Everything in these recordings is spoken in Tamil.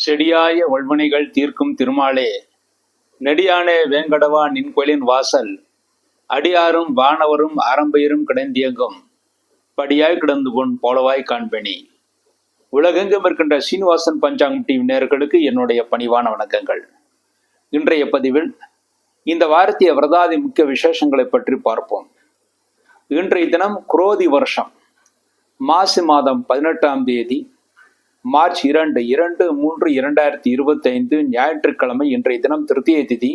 செடியாய வல்வினைகள் தீர்க்கும் திருமாலே, நெடியானே வேங்கடவா நின் கோயிலின் வாசல், அடியாரும் வானவரும் ஆரம்பையரும் கிடந்தியங்கும் படியாய் கிடந்து பொன் போலவாய் காண்பேனி. உலகெங்கும் இருக்கின்ற சீனிவாசன் பஞ்சாங்கம் டிவி நேயர்களுக்கு என்னுடைய பணிவான வணக்கங்கள். இன்றைய பதிவில் இந்த வாரத்திய விரதாதி முக்கிய விசேஷங்களை பற்றி பார்ப்போம். இன்றைய தினம் குரோதி வருஷம் மாசி மாதம் 18ஆம் தேதி மார்ச் 2/3/2025 ஞாயிற்றுக்கிழமை. இன்றைய தினம் திருத்திய திதி.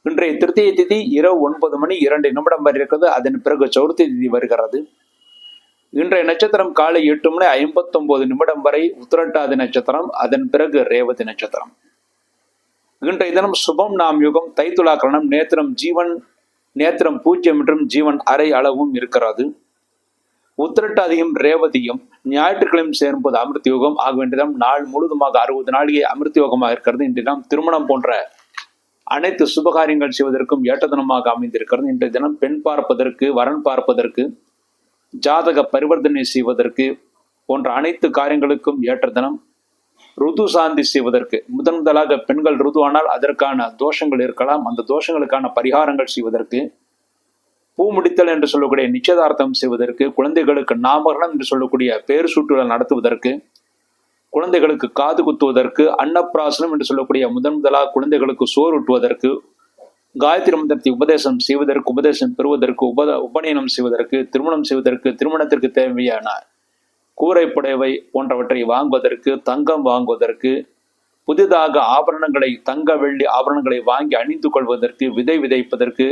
இன்றைய திருத்திய திதி இரவு 9:02 வரை இருக்கிறது. அதன் பிறகு சௌர்த்தி திதி வருகிறது. இன்றைய நட்சத்திரம் காலை 8:59 வரை உத்திரட்டாதி நட்சத்திரம், அதன் பிறகு ரேவதி நட்சத்திரம். இன்றைய தினம் சுபம் நாம் யுகம், தைத்துலா கரணம், நேத்திரம் ஜீவன், நேத்திரம் 0 மற்றும் ஜீவன் அரை அளவும் இருக்கிறது. உத்திரட்டாதியும் ரேவதியும் ஞாயிற்றுக்கிழமை சேரும்போது அமிர்த யோகம் ஆக வேண்டியதாம். நாள் முழுவதுமாக 60 நாளிகை அமிர்த யோகமாக இருக்கிறது. இன்றைய தினம் திருமணம் போன்ற அனைத்து சுபகாரியங்கள் செய்வதற்கும் ஏற்ற தினமாக அமைந்திருக்கிறது. இன்றைய தினம் பெண் பார்ப்பதற்கு, வரன் பார்ப்பதற்கு, ஜாதக பரிவர்த்தனை செய்வதற்கு போன்ற அனைத்து காரியங்களுக்கும் ஏற்ற தினம். ருது சாந்தி செய்வதற்கு, முதலாக பெண்கள் ருதுவானால் அதற்கான தோஷங்கள் இருக்கலாம், அந்த தோஷங்களுக்கான பரிகாரங்கள் செய்வதற்கு, பூ முடித்தல் என்று சொல்லக்கூடிய நிச்சயதார்த்தம் செய்வதற்கு, குழந்தைகளுக்கு நாமகரணம் என்று சொல்லக்கூடிய பேர் சூட்டுதல் நடத்துவதற்கு, குழந்தைகளுக்கு காது குத்துவதற்கு, அன்னப்பிராசனம் என்று சொல்லக்கூடிய முதலாக குழந்தைகளுக்கு சோறு ஊட்டுவதற்கு, காயத்ரி மந்திரத்தை உபதேசம் செய்வதற்கு, உபதேசம் பெறுவதற்கு, உபநயனம் செய்வதற்கு, திருமணம் செய்வதற்கு, திருமணத்திற்கு தேவையான கூரை புடைவை போன்றவற்றை வாங்குவதற்கு, தங்கம் வாங்குவதற்கு, புதிதாக ஆபரணங்களை, தங்க வெள்ளி ஆபரணங்களை வாங்கி அணிந்து கொள்வதற்கு, விதை விதைப்பதற்கு,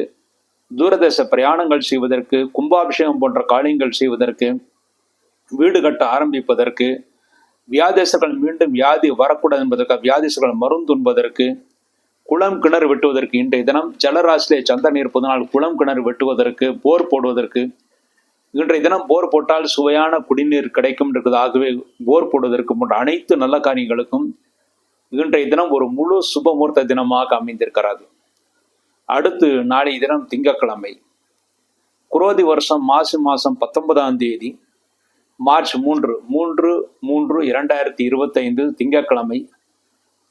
தூரதேச பிரயாணங்கள் செய்வதற்கு, கும்பாபிஷேகம் போன்ற காரியங்கள் செய்வதற்கு, வீடு கட்ட ஆரம்பிப்பதற்கு, வியாதேசர்கள் மீண்டும் வியாதி வரக்கூடாது என்பதற்காக வியாதேசர்கள் மருந்துண்பதற்கு, குளம் கிணறு வெட்டுவதற்கு, இன்றைய தினம் ஜலராசிலே சந்திரன் இருப்பதனால் குளம் கிணறு வெட்டுவதற்கு, போர் போடுவதற்கு, இன்றைய தினம் போர் போட்டால் சுவையான குடிநீர் கிடைக்கும் இருக்குது. ஆகவே போர் போடுவதற்கு போன்ற அனைத்து நல்ல காரியங்களுக்கும் இன்றைய தினம் ஒரு முழு சுபமுகூர்த்த தினமாக அமைந்திருக்கிறது. அடுத்து நாளைய தினம் திங்கட்கிழமை, குரோதி வருஷம் மாசி மாதம் 19ஆம் தேதி மார்ச் 3/3/2025 திங்கட்கிழமை.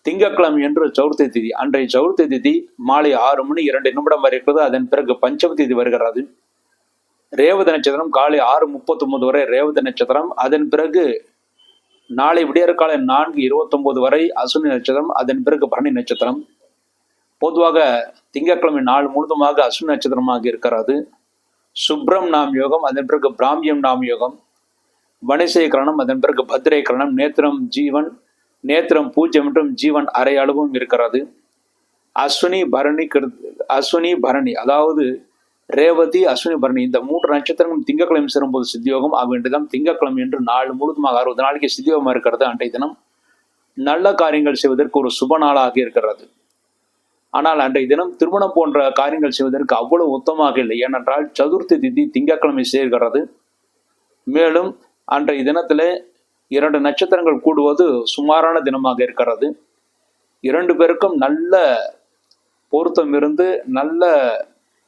திங்கட்கிழமை என்று சௌர்த்தி திதி. அன்றைய சௌர்த்தி திதி மாலை 6:02 வரை இருக்கிறது. அதன் பிறகு பஞ்சமி திதி வருகிறது. ரேவதி நட்சத்திரம் காலை 6:39 வரை ரேவதி நட்சத்திரம். அதன் பிறகு நாளை விடியற்காலை 4:29 வரை அசுனி நட்சத்திரம். அதன் பிறகு பரணி நட்சத்திரம். பொதுவாக திங்கட்கிழமை நாள் முழுதுமாக அசுனி நட்சத்திரமாக இருக்கிறது. சுப்ரம் நாம் யோகம், அதன் பிறகு பிராமியம் நாம் யோகம், வணிசை கரணம், அதன் பிறகு பத்ரை கரணம், நேத்திரம் ஜீவன், நேத்திரம் 0 மற்றும் ஜீவன் அரை அளவும் இருக்கிறது. அஸ்வினி பரணி அதாவது ரேவதி, அஸ்வினி, பரணி இந்த 3 நட்சத்திரங்களும் திங்கட்கிழமை சேரும்போது சித்தியோகம் ஆக வேண்டியதாம். திங்கட்கிழமை என்று நாள் முழுவதுமாக 60 நாளைக்கு சித்தியோகமாக இருக்கிறது. அன்றைய தினம் நல்ல காரியங்கள் செய்வதற்கு ஒரு சுப நாளாக இருக்கிறது. ஆனால் அன்றைய தினம் திருமணம் போன்ற காரியங்கள் செய்வதற்கு அவ்வளவு உத்தமாக இல்லை. ஏனென்றால் சதுர்த்தி திதி திங்கட்கிழமை சேர்கிறது. மேலும் அன்றைய தினத்திலே 2 நட்சத்திரங்கள் கூடுவது சுமாரான தினமாக இருக்கிறது. 2 பேருக்கும் நல்ல பொருத்தம் இருந்து நல்ல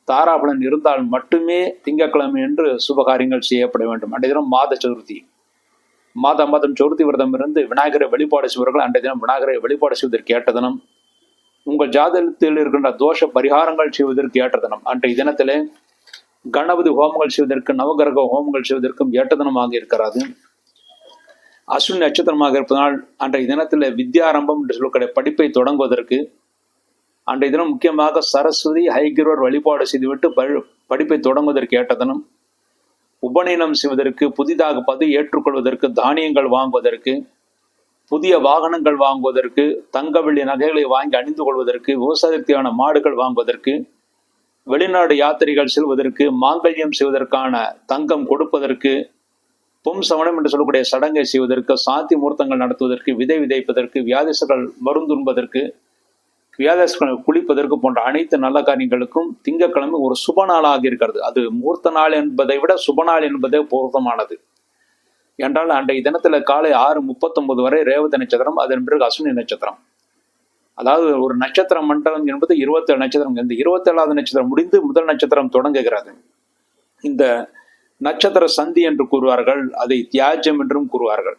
தாராபலன் இருந்தால் மட்டுமே திங்கட்கிழமை என்று சுபகாரியங்கள் செய்யப்பட வேண்டும். அன்றைய தினம் மாத சதுர்த்தி, மாதம் சதுர்த்தி விரதம் இருந்து விநாயகரை வழிபாடு செய்வர்கள் அன்றைய தினம் விநாயகரை வழிபாடு செய்வதற்கு ஏற்ற தினம். உங்கள் ஜாதகத்தில் இருக்கின்ற தோஷ பரிகாரங்கள் செய்வதற்கு ஏற்ற தினம். அன்றைய தினத்திலே கணபதி ஹோமங்கள் செய்வதற்கு, நவகிரக ஹோமங்கள் செய்வதற்கும் ஏற்ற தினமாக இருக்கிறது. அஸ்வினி நட்சத்திரமாக இருப்பதனால் அன்றைய தினத்தில் வித்யாரம்பம் என்று சொல்லக்கூடிய படிப்பை தொடங்குவதற்கு, அன்றைய தினம் முக்கியமாக சரஸ்வதி ஹைகிரோர் வழிபாடு செய்துவிட்டு படிப்பை தொடங்குவதற்கு ஏற்ற தினம். உபநயனம் செய்வதற்கு, புதிதாக பதவி ஏற்றுக்கொள்வதற்கு, தானியங்கள் வாங்குவதற்கு, புதிய வாகனங்கள் வாங்குவதற்கு, தங்க வெள்ளி நகைகளை வாங்கி அணிந்து கொள்வதற்கு, விவசாயத்திற்கான மாடுகள் வாங்குவதற்கு, வெளிநாடு யாத்திரைகள் செல்வதற்கு, மாங்கல்யம் செய்வதற்கான தங்கம் கொடுப்பதற்கு, பும்சவனம் என்று சொல்லக்கூடிய சடங்கை செய்வதற்கு, சாந்தி முகூர்த்தங்கள் நடத்துவதற்கு, விதை விதைப்பதற்கு, வியாதிசர்கள் மருந்துண்பதற்கு, வியாதிசர்கள் குளிப்பதற்கு போன்ற அனைத்து நல்ல காரியங்களுக்கும் திங்கட்கிழமை ஒரு சுப நாளாக இருக்கிறது. அது முகூர்த்த நாள் என்பதை விட சுப நாள் என்பதே பொருத்தமானது. என்றால் அன்றைய தினத்தில் காலை 6:39 வரை ரேவதி நட்சத்திரம், அதன் பிறகு அஸ்வினி நட்சத்திரம். அதாவது ஒரு நட்சத்திர மண்டலம் என்பது 27 நட்சத்திரம். இந்த 27வது நட்சத்திரம் முடிந்து முதல் நட்சத்திரம் தொடங்குகிறது. இந்த நட்சத்திர சந்தி என்று கூறுவார்கள், அதை தியாஜ்யம் என்றும் கூறுவார்கள்.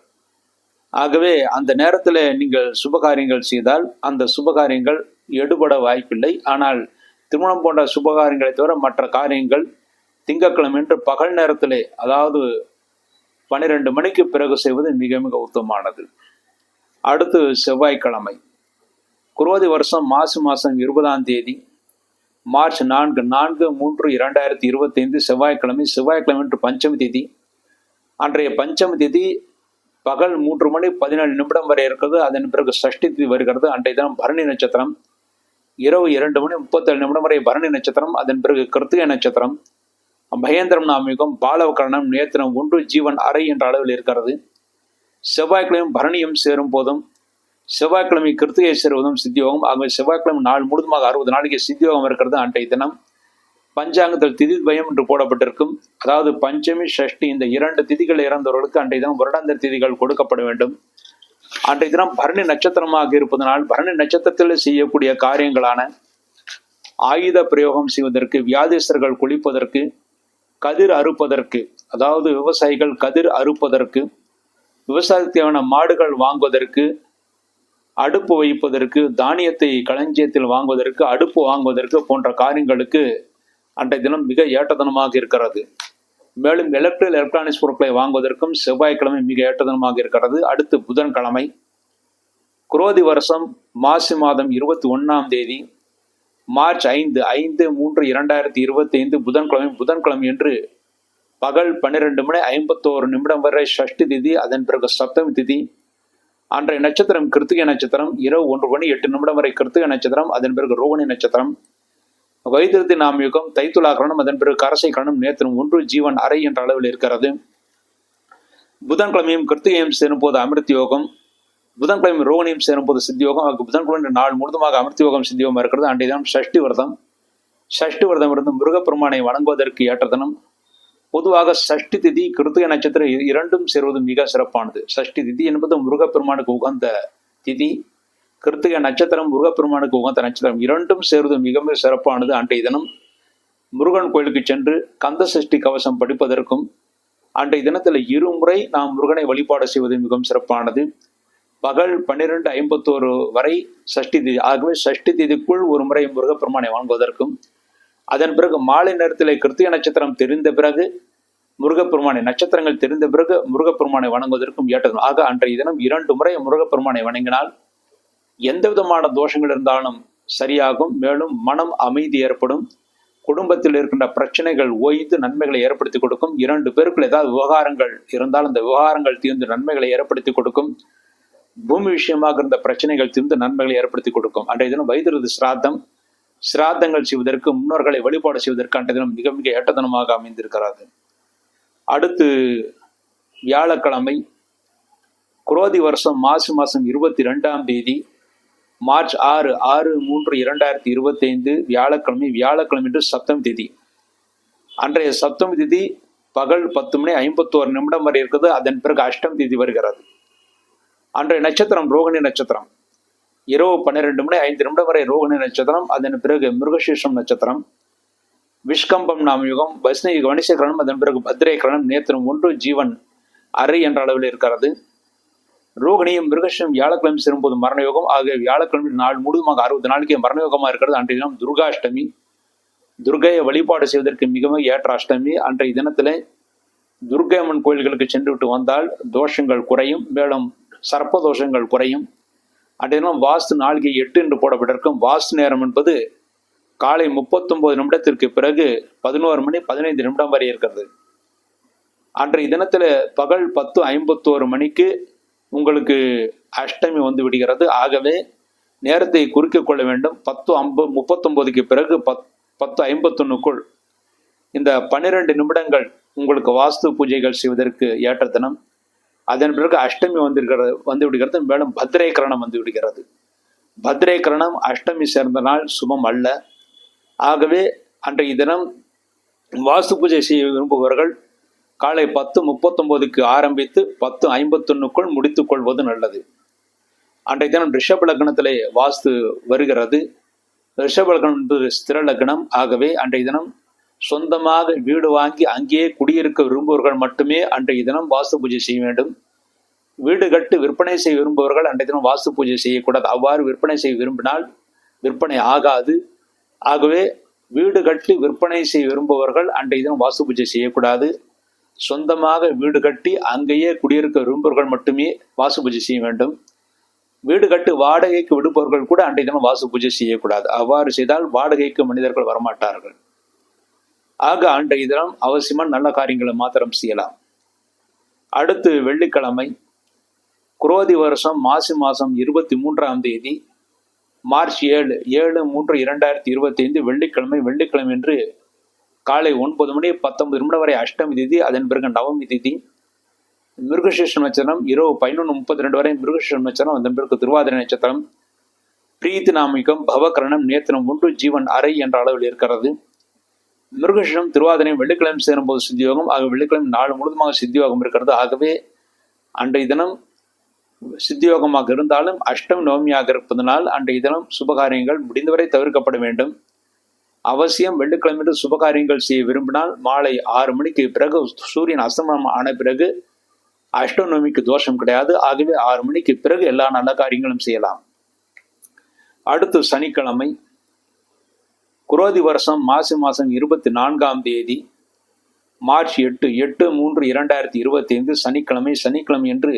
ஆகவே அந்த நேரத்தில் நீங்கள் சுபகாரியங்கள் செய்தால் அந்த சுபகாரியங்கள் எடுபட வாய்ப்பில்லை. ஆனால் திருமணம் போன்ற சுபகாரியங்களை தவிர மற்ற காரியங்கள் திங்கட்கிழமை என்று பகல் நேரத்திலே, அதாவது 12 மணிக்கு பிறகு செய்வது மிக மிக உத்தமமானது. அடுத்து செவ்வாய்க்கிழமை. குரோதி வருஷம் மாசம் 20ஆம் தேதி மார்ச் 4/3/2025 செவ்வாய்க்கிழமை. செவ்வாய்க்கிழமை என்று பஞ்சமி திதி. அன்றைய பஞ்சமி திதி பகல் 3:17 வரை இருக்கிறது. அதன் பிறகு சஷ்டி திதி வருகிறது. அன்றைய தினம் பரணி நட்சத்திரம். இரவு 2:37 வரை பரணி நட்சத்திரம். அதன் பிறகு கிருத்திகை நட்சத்திரம். மகேந்திரம் நாமயுகம், பாலவகரணம், நேத்திரம் 1 ஜீவன் அரை என்ற அளவில் இருக்கிறது. செவ்வாய்க்கிழமையும் பரணியும் சேரும் போதும், செவ்வாய்க்கிழமை கிருத்திகை சேருவதும் சித்தியோகம். ஆகவே செவ்வாய்க்கிழமை நாள் முழுதுமாக 60 நாளைக்கு சித்தியோகம் இருக்கிறது. அன்றைய தினம் பஞ்சாங்கத்தில் திதி பயம் என்று போடப்பட்டிருக்கும். அதாவது பஞ்சமி, சஷ்டி இந்த 2 திதிகள் இறந்தவர்களுக்கு அன்றைய தினம் வருடாந்திர திதிகள் கொடுக்கப்பட வேண்டும். அன்றைய தினம் பரணி நட்சத்திரமாக இருப்பதனால் பரணி நட்சத்திரத்தில் செய்யக்கூடிய காரியங்களான ஆயுத பிரயோகம் செய்வதற்கு, வியாதிஸ்தர்கள் குளிப்பதற்கு, கதிர் அறுப்பதற்கு, அதாவது விவசாயிகள் கதிர் அறுப்பதற்கு, விவசாயத்திற்கான மாடுகள் வாங்குவதற்கு, அடுப்பு வைப்பதற்கு, தானியத்தை களஞ்சியத்தில் வாங்குவதற்கு, அடுப்பு வாங்குவதற்கு போன்ற காரியங்களுக்கு அன்றைய தினம் மிக ஏற்றதனமாக இருக்கிறது. மேலும் எலக்ட்ரானிக்ஸ் பொருட்களை வாங்குவதற்கும் செவ்வாய்க்கிழமை மிக ஏற்றதனமாக இருக்கிறது. அடுத்து புதன்கிழமை. குரோதி வருஷம் மாசி மாதம் 21ஆம் தேதி மார்ச் 5/3/2025 புதன்கிழமை என்று பகல் 12:51 வரை சஷ்டி திதி. அதன் பிறகு சப்தமி திதி. அன்றைய நட்சத்திரம் கிருத்திகை நட்சத்திரம். இரவு 1:08 வரை கிருத்திகை நட்சத்திரம். அதன் பிறகு ரோகிணி நட்சத்திரம். வைத்திருதி நாமயுகம், தைத்துலா கரணம், அதன் பிறகு கரசை கரணம், நேத்திரம் 1 ஜீவன் அரை என்ற அளவில் இருக்கிறது. புதன்கிழமையும் கிருத்திகையும் சேரும் போது அமிர்த யோகம், புதன்கிழமை ரோகிணியும் சேரும் போது சித்தியோகம். புதன்கிழமை நாள் முழுதுமாக அமிர்த யோகம் சித்தியோகம் இருக்கிறது. அன்றைய தினம் சஷ்டி விரதம். சஷ்டி விரதம் இருந்து முருகப்பெருமானை வணங்குவதற்கு ஏற்ற தினம். பொதுவாக சஷ்டி திதி கிருத்திகை நட்சத்திரம் இரண்டும் சேருவது மிக சிறப்பானது. சஷ்டி திதி என்பது முருகப்பெருமானுக்கு உகந்த திதி. கிருத்திகை நட்சத்திரம் முருகப்பெருமானுக்கு உகந்த நட்சத்திரம். இரண்டும் சேருவது மிக மிக சிறப்பானது. அன்றைய தினம் முருகன் கோயிலுக்கு சென்று கந்த சஷ்டி கவசம் படிப்பதற்கும், அன்றைய தினத்தில் 2 முறை நாம் முருகனை வழிபாடு செய்வது மிகவும் சிறப்பானது. பகல் 12:51 வரை சஷ்டி திதி. ஆகவே சஷ்டி திதிக்குள் 1 முறை முருகப்பெருமானை வணங்குவதற்கும், அதன் பிறகு மாலை நேரத்தில் கிருத்திகை நட்சத்திரம் தெரிந்த பிறகு முருகப்பெருமானை, நட்சத்திரங்கள் தெரிந்த பிறகு முருகப்பெருமானை வணங்குவதற்கும் ஏற்றது. ஆக அன்றைய தினம் 2 முறை முருகப்பெருமானை வணங்கினால் எந்த விதமான தோஷங்கள் இருந்தாலும் சரியாகும். மேலும் மனம் அமைதி ஏற்படும். குடும்பத்தில் இருக்கின்ற பிரச்சனைகள் ஓய்ந்து நன்மைகளை ஏற்படுத்தி கொடுக்கும். 2 பேருக்குள் ஏதாவது விவகாரங்கள் இருந்தால் அந்த விவகாரங்கள் தீர்ந்து நன்மைகளை ஏற்படுத்தி கொடுக்கும். பூமி விஷயமாக இருந்த பிரச்சனைகள் தீர்ந்து நன்மைகளை ஏற்படுத்தி கொடுக்கும். அன்றைய தினம் வைத்திருது சிராத்தம். சிராத்தங்கள் செய்வதற்கு, முன்னோர்களை வழிபாடு செய்வதற்கு அன்றைய தினம் மிக மிக ஏற்ற தினமாக அமைந்திருக்கிறது. அடுத்து வியாழக்கிழமை. குரோதி வருஷம் மாசி மாதம் 22ஆம் தேதி மார்ச் 6/3/2025 வியாழக்கிழமை என்று சப்தமி திதி. அன்றைய சப்தமி திதி பகல் 10:51 வரை இருக்குது. அதன் பிறகு அஷ்டமி திதி வருகிறது. அன்றைய நட்சத்திரம் ரோகிணி நட்சத்திரம். இரவு 12:05 வரை ரோகிணி நட்சத்திரம். அதன் பிறகு மிருகசீர்ஷம் நட்சத்திரம். விஷ்கம்பம் நாமயுகம், வணிச கிரணம், அதன் பிறகு பத்ரே கிரணம், நேத்திரம் 1 ஜீவன் அரை என்ற அளவில் இருக்கிறது. ரோகிணியும் மிருகசீர்ஷம் வியாழக்கிழமை சேரும்போது மரணயோகம். ஆகிய வியாழக்கிழமை நாள் முழுவதுமாக 60 நாளைக்கு மரணயோகமாக இருக்கிறது. அன்றைய தினம் துர்காஷ்டமி. துர்கையை வழிபாடு செய்வதற்கு மிகவும் ஏற்ற அஷ்டமி. அன்றைய தினத்திலே துர்கை அம்மன் கோயில்களுக்கு சென்று விட்டு வந்தால் தோஷங்கள் குறையும். மேலும் சர்ப்ப தோஷங்கள் குறையும். அன்றைய தினம் வாஸ்து நாளிகை 8 என்று போடப்பட்டிருக்கும். வாஸ்து நேரம் என்பது காலை 39 நிமிடத்திற்கு பிறகு 11:15 வரை இருக்கிறது. அன்றைய தினத்தில் பகல் 10:51 உங்களுக்கு அஷ்டமி வந்து விடுகிறது. ஆகவே நேரத்தை குறிக்க கொள்ள வேண்டும். 10:39 பிறகு 10:51 இந்த 12 நிமிடங்கள் உங்களுக்கு வாஸ்து பூஜைகள் செய்வதற்கு ஏற்ற தினம். அதன் பிறகு அஷ்டமி வந்து விடுகிறது. மேலும் பத்ரே கிரணம் வந்து விடுகிறது. பத்ரே கிரணம் அஷ்டமி சேர்ந்த நாள் சுபம் அல்ல. ஆகவே அன்றைய தினம் வாஸ்து பூஜை செய்ய விரும்புபவர்கள் காலை 10:39 ஆரம்பித்து 10:51 முடித்துக் கொள்வது நல்லது. அன்றைய தினம் ரிஷப லக்னத்திலே வாஸ்து வருகிறது. ரிஷப லக்னம் என்பது ஸ்திர லக்னம். ஆகவே அன்றைய தினம் சொந்தமாக வீடு வாங்கி அங்கேயே குடியிருக்க விரும்புவர்கள் மட்டுமே அன்றைய தினம் வாஸ்து பூஜை செய்ய வேண்டும். வீடு கட்டு விற்பனை செய்ய விரும்புபவர்கள் அன்றைய தினம் வாஸ்து பூஜை செய்யக்கூடாது. அவ்வாறு விற்பனை செய்ய விரும்பினால் விற்பனை ஆகாது. ஆகவே வீடு கட்டி விற்பனை செய்ய விரும்புபவர்கள் அன்றைய தினம் வாஸ்து பூஜை செய்யக்கூடாது. சொந்தமாக வீடு கட்டி அங்கேயே குடியிருக்க விரும்புபவர்கள் மட்டுமே வாஸ்து பூஜை செய்ய வேண்டும். வீடு கட்டு வாடகைக்கு விடுப்பவர்கள் கூட அன்றைய தினம் வாஸ்து பூஜை செய்யக்கூடாது. அவ்வாறு செய்தால் வாடகைக்கு மனிதர்கள் வரமாட்டார்கள். ஆக அன்றைய தினம் அவசியமான நல்ல காரியங்களை மாத்திரம் செய்யலாம். அடுத்து வெள்ளிக்கிழமை, குரோதி வருஷம் மாசி மாதம் 23ஆம் தேதி மார்ச் 7/3/2025 வெள்ளிக்கிழமை. வெள்ளிக்கிழமை என்று காலை 9 மணி 19 நிமிடம் வரை அஷ்டமி திதி, அதன் பிறகு நவமி திதி. மிருகசீர்ஷ நட்சத்திரம் இரவு 11:32 வரை மிருகசீர்ஷ நட்சத்திரம், அதன் பிறகு திருவாதிரை நட்சத்திரம். பிரீத்தி நாமிகம் பவகரணம் நேத்திரம் 1 ஜீவன் அறை என்ற அளவில் இருக்கிறது. மிருகசீர்ஷம் திருவாதிரையும் வெள்ளிக்கிழமை சேரும்போது சித்தியோகம். ஆக வெள்ளிக்கிழமை நாள் முழுவதுமாக சித்தியோகம் இருக்கிறது. ஆகவே அன்றைய தினம் சித்தியோகமாக இருந்தாலும் அஷ்டமி நவமியாக இருப்பதனால் அன்றைய தினம் சுபகாரியங்கள் முடிந்தவரை தவிர்க்கப்பட வேண்டும். அவசியம் வெள்ளிக்கிழமை சுபகாரியங்கள் செய்ய விரும்பினால் மாலை 6 மணிக்கு பிறகு, சூரியன் அஸ்தமனம் ஆன பிறகு அஷ்டநவமிக்கு தோஷம் கிடையாது. ஆகவே 6 மணிக்கு பிறகு எல்லா நல்ல காரியங்களும் செய்யலாம். அடுத்து சனிக்கிழமை, குரோதி வருஷம் மாசி மாதம் 24ஆம் தேதி மார்ச் 8/3/2025 சனிக்கிழமை. சனிக்கிழமை என்று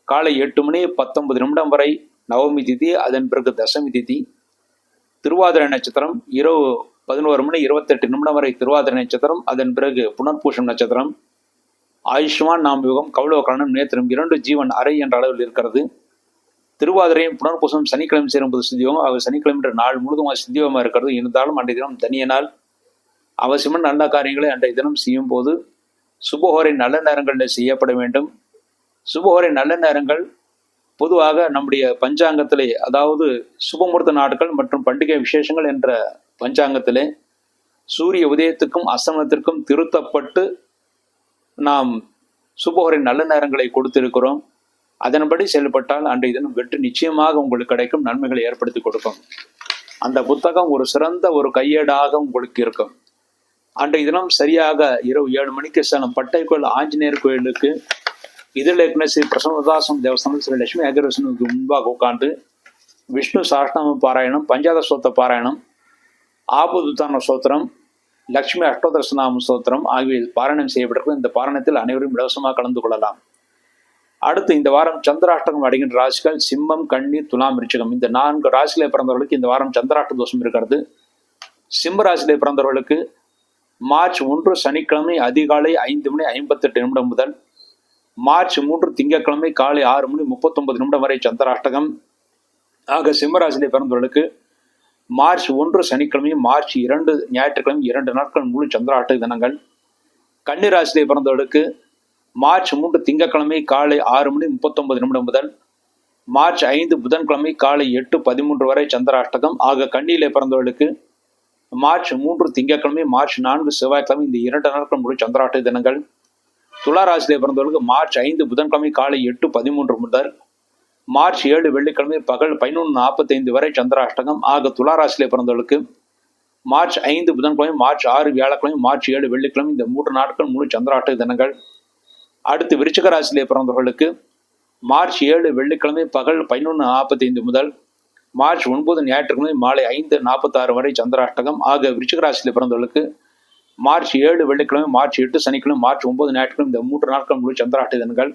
காலை 8 மணி 19 நிமிடம் வரை நவமி திதி, அதன் பிறகு தசமி திதி. திருவாதிரை நட்சத்திரம் இரவு 11 மணி 28 நிமிடம் வரை திருவாதிரை நட்சத்திரம், அதன் பிறகு புனர்பூஷம் நட்சத்திரம். ஆயுஷ்மான் நாமயுகம் கௌளவகரணம் நேத்திரம் 2 ஜீவன் அறை என்ற அளவில் இருக்கிறது. திருவாதிரையும் புனர்பூசம் சனிக்கிழமை சேரும்போது சித்தியோகம். ஆக சனிக்கிழமை நாள் முழுதும் சித்தியோகமாக இருக்கிறது. இருந்தாலும் அன்றைய தினம் தனிய நாள். அவசியமான நல்ல காரியங்களை அன்றைய தினம் செய்யும் போது சுபஹோரை நல்ல நேரங்களில் செய்யப்பட வேண்டும். சுபஹோரை நல்ல நேரங்கள் பொதுவாக நம்முடைய பஞ்சாங்கத்திலே, அதாவது சுபமுகூர்த்த நாட்கள் மற்றும் பண்டிகை விசேஷங்கள் என்ற பஞ்சாங்கத்திலே சூரிய உதயத்துக்கும் அஸ்தமனத்திற்கும் திருத்தப்பட்டு நாம் சுபஹோரை நல்ல நேரங்களை கொடுத்திருக்கிறோம். அதன்படி செயல்பட்டால் அன்றைய தினம் வெற்றி நிச்சயமாக உங்களுக்கு கிடைக்கும், நன்மைகளை ஏற்படுத்தி கொடுக்கும். அந்த புத்தகம் ஒரு சிறந்த ஒரு கையேடாக உங்களுக்கு இருக்கும். அன்றைய தினம் சரியாக இரவு 7 மணிக்கு சேலம் பட்டை கோயில் ஆஞ்சநேயர் கோயிலுக்கு இதில் ஸ்ரீ பிரசன்னதாசம் தேவஸ்தானம் ஸ்ரீ லட்சுமி அகரசனுக்கு முன்பாக உட்கார்ந்து விஷ்ணு சாஷ்டாம பாராயணம், பஞ்சாத ஸ்தோத்த பாராயணம், ஆபதுத்தான ஸ்தோத்திரம், லட்சுமி அஷ்டோதரசநாம ஸ்தோத்திரம் ஆகிய பாராயணம் செய்யப்பட்டிருக்கும். இந்த பாராயணத்தில் அனைவரும் இலவசமாக கலந்து கொள்ளலாம். அடுத்து இந்த வாரம் சந்திராஷ்டகம் அடைகின்ற ராசிகள் சிம்மம், கன்னி, துலாம், விருச்சிகம். இந்த 4 ராசியிலே பிறந்தவர்களுக்கு இந்த வாரம் சந்திராஷ்ட தோஷம் இருக்கிறது. சிம்ம ராசியிலே பிறந்தவர்களுக்கு மார்ச் 1 சனிக்கிழமை அதிகாலை 5 மணி 58 நிமிடம் முதல் மார்ச் 3 திங்கட்கிழமை காலை 6 மணி 39 நிமிடம் வரை சந்திராஷ்டகம். ஆக சிம்மராசியிலே பிறந்தவர்களுக்கு மார்ச் 1 சனிக்கிழமை, மார்ச் 2 ஞாயிற்றுக்கிழமை 2 நாட்கள் முழு சந்திராஷ்டக தினங்கள். கன்னி ராசியிலே பிறந்தவர்களுக்கு மார்ச் 3 திங்கட்கிழமை காலை 6 மணி 39 நிமிடம் முதல் மார்ச் 5 புதன்கிழமை காலை 8:13 வரை சந்திராஷ்டகம். ஆக கன்னியிலே பிறந்தவர்களுக்கு மார்ச் 3 திங்கட்கிழமை, மார்ச் 4 செவ்வாய்க்கிழமை இந்த 2 நாட்கள் முழு சந்திராஷ்டக தினங்கள். துலா ராசியிலே பிறந்தவர்களுக்கு மார்ச் 5 புதன்கிழமை காலை 8:13 முதல் மார்ச் 7 வெள்ளிக்கிழமை பகல் 11:45 வரை சந்திராஷ்டகம். ஆக துலா ராசியிலே பிறந்தவர்களுக்கு மார்ச் 5 புதன்கிழமை, மார்ச் 6 வியாழக்கிழமை, மார்ச் 7 வெள்ளிக்கிழமை இந்த 3 நாட்கள் முழு சந்திராஷ்டக தினங்கள். அடுத்து விருச்சிக ராசியிலே பிறந்தவர்களுக்கு மார்ச் 7 வெள்ளிக்கிழமை பகல் 11:45 முதல் மார்ச் 9 ஞாயிற்றுக்கிழமை மாலை 5:46 வரை சந்திராஷ்டகம். ஆக விருச்சிக ராசியிலே பிறந்தவர்களுக்கு மார்ச் 7 வெள்ளிக்கிழமை, மார்ச் 8 சனிக்கிழமை, மார்ச் 9 ஞாயிற்றுக்கிழமை இந்த 3 நாட்கள் முழு சந்திராஷ்ட தினங்கள்.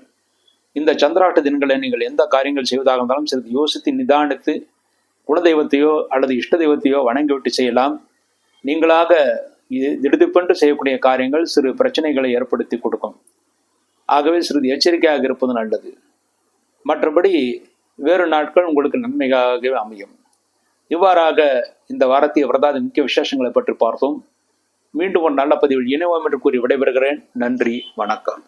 இந்த சந்திராஷ்ட தினங்களை நீங்கள் எந்த காரியங்கள் செய்வதாக இருந்தாலும் சிறிது யோசித்து நிதானித்து குலதெய்வத்தையோ அல்லது இஷ்ட தெய்வத்தையோ வணங்கிவிட்டு செய்யலாம். நீங்களாக திடுதிப்பென்று செய்யக்கூடிய காரியங்கள் சிறு பிரச்சனைகளை ஏற்படுத்தி கொடுக்கும். ஆகவே சிறிது எச்சரிக்கையாக இருப்பது நல்லது. மற்றபடி வேறு நாட்கள் உங்களுக்கு நன்மையாகவே அமையும். இவ்வாறாக இந்த வாரத்தை வரதாத முக்கிய விசேஷங்களை பற்றி பார்த்தோம். மீண்டும் ஒரு நல்ல பதிவில் இணைவோம் என்று கூறி விடைபெறுகிறேன். நன்றி, வணக்கம்.